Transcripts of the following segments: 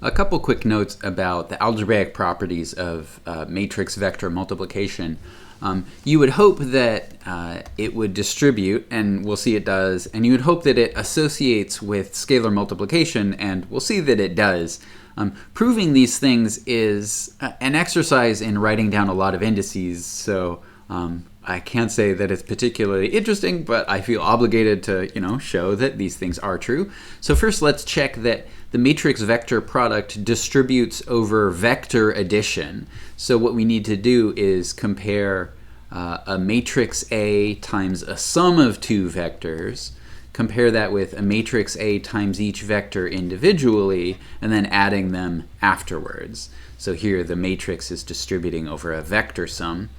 A couple quick notes about the algebraic properties of matrix vector multiplication. You would hope that it would distribute, and we'll see it does, and you would hope that it associates with scalar multiplication, and we'll see that it does. Proving these things is an exercise in writing down a lot of indices, so I can't say that it's particularly interesting, but I feel obligated to, show that these things are true. So first, let's check that the matrix vector product distributes over vector addition. So what we need to do is compare a matrix A times a sum of two vectors, compare that with a matrix A times each vector individually, and then adding them afterwards. So here the matrix is distributing over a vector sum.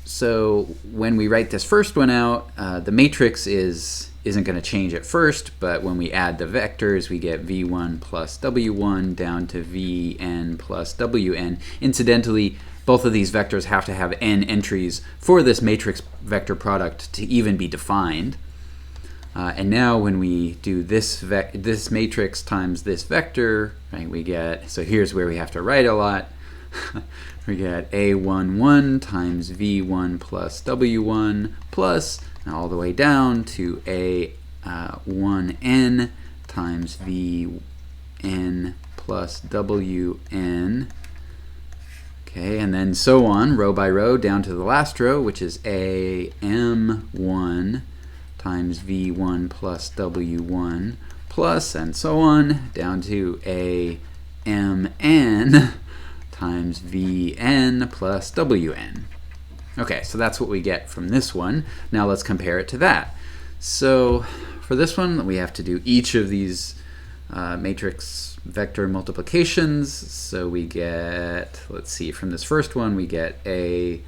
So when we write this first one out, the matrix isn't going to change at first, but when we add the vectors, we get v1 plus w1 down to vn plus wn. Incidentally, both of these vectors have to have n entries for this matrix vector product to even be defined. And now when we do this matrix times this vector, right, we get, so here's where we have to write a lot. We get a11 times v1 plus w1 plus, all the way down to a1n times vn plus wn. Okay, and then so on, row by row, down to the last row, which is am1 times v1 plus w1 plus, and so on, down to amn times vn plus wn. Okay, so that's what we get from this one. Now let's compare it to that. So for this one, we have to do each of these matrix vector multiplications. So we get, let's see, from this first one, we get a11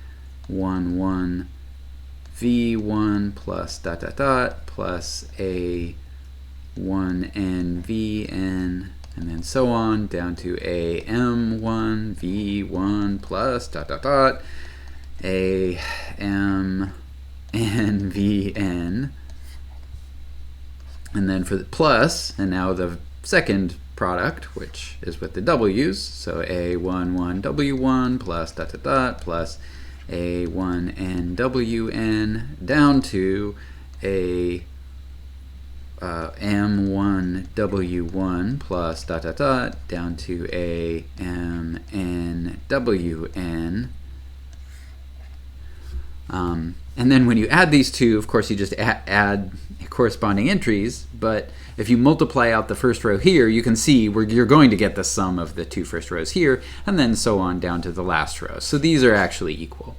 v1 plus dot dot dot plus a1n vn, and then so on down to am1 v1 plus dot dot dot am n vn, and then for the plus, and now the second product, which is with the w's, so a11 w1 plus dot dot dot plus a1n wn down to a am1 w1 plus dot dot dot down to a mn wn. And then when you add these two, of course, you just add corresponding entries, but if you multiply out the first row here, you can see you're going to get the sum of the two first rows here, and then so on down to the last row. So these are actually equal.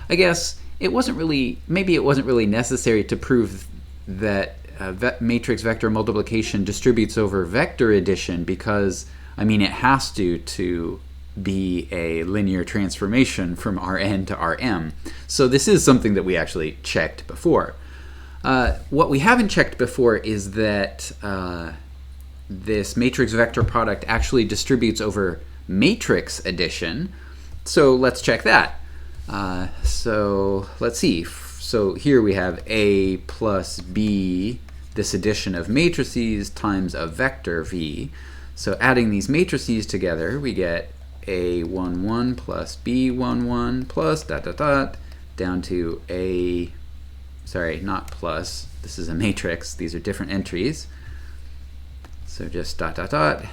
I guess maybe it wasn't really necessary to prove that matrix vector multiplication distributes over vector addition, because, I mean, it has to be a linear transformation from Rn to Rm. So this is something that we actually checked before. What we haven't checked before is that this matrix vector product actually distributes over matrix addition. So let's check that. So let's see. So here we have A plus B, this addition of matrices times a vector V. So adding these matrices together, we get A11 plus B11 plus dot dot dot down to not plus, this is a matrix, these are different entries. So just dot dot dot,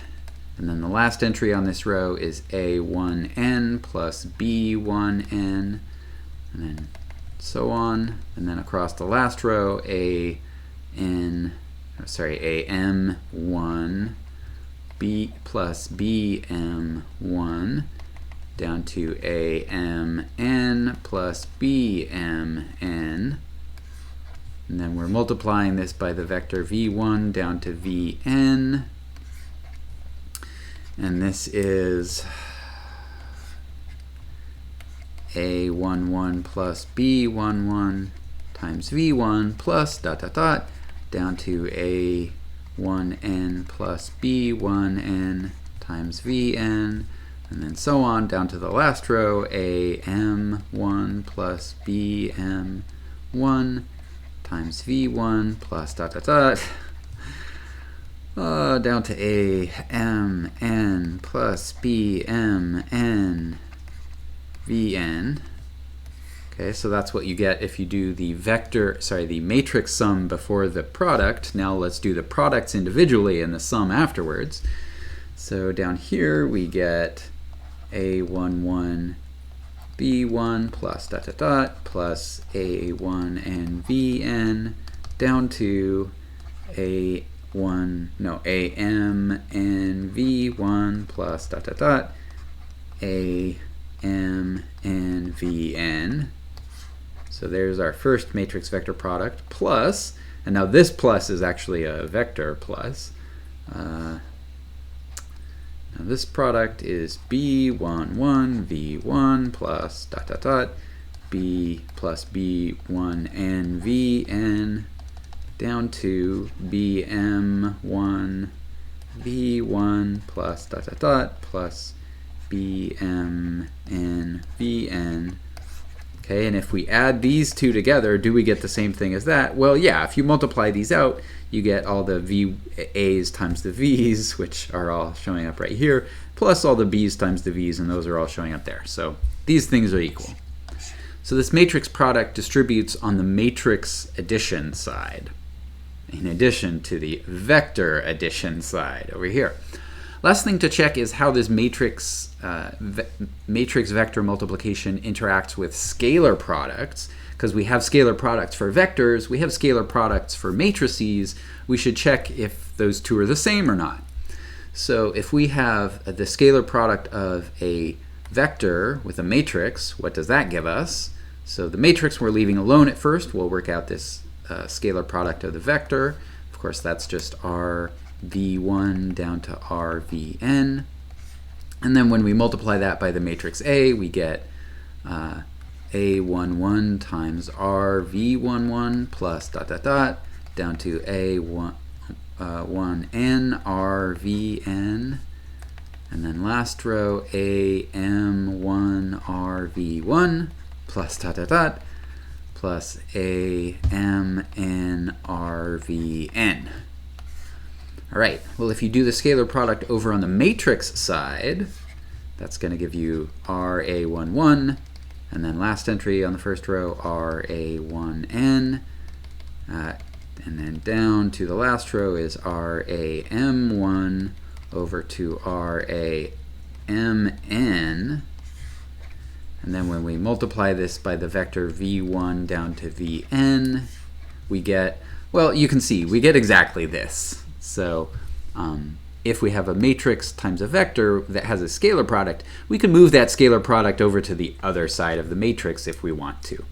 and then the last entry on this row is A1n plus B1n, and then so on, and then across the last row am1 b plus bm1 down to amn plus bmn, and then we're multiplying this by the vector v1 down to vn, and this is a11 plus b11 times v1 plus dot dot dot down to a1n plus b1n times vn, and then so on down to the last row, am1 plus bm1 times v1 plus dot dot dot. down to a m n plus b m n v n. Okay, so that's what you get if you do the the matrix sum before the product. Now let's do the products individually and the sum afterwards. So down here we get a11 b1 plus dot dot dot plus a1 and vn down to am and v1 plus dot dot dot am and vn. So there's our first matrix vector product plus, and now this plus is actually a vector plus. Now this product is b11 v1 plus dot dot dot b plus b1 and vn down to bm1 v1 plus dot dot dot plus bm and vn. Okay, and if we add these two together, do we get the same thing as that? Well, yeah, if you multiply these out, you get all the VAs times the Vs, which are all showing up right here, plus all the Bs times the Vs, and those are all showing up there. So these things are equal. So this matrix product distributes on the matrix addition side, in addition to the vector addition side over here. Last thing to check is how this matrix vector multiplication interacts with scalar products. Because we have scalar products for vectors, we have scalar products for matrices. We should check if those two are the same or not. So if we have the scalar product of a vector with a matrix, what does that give us? So the matrix we're leaving alone at first. We'll work out this scalar product of the vector. Of course, that's just r v1 down to r vn. And then when we multiply that by the matrix A, we get a11 times r v11 plus dot dot dot down to a1n r vn. And then last row am1 r v1 plus dot dot dot plus amn r vn. All right, well, if you do the scalar product over on the matrix side, that's going to give you RA11, and then last entry on the first row, RA1N, and then down to the last row is RAM1 over to RAMN, and then when we multiply this by the vector V1 down to Vn, we get, well, you can see, we get exactly this. So if we have a matrix times a vector that has a scalar product, we can move that scalar product over to the other side of the matrix if we want to.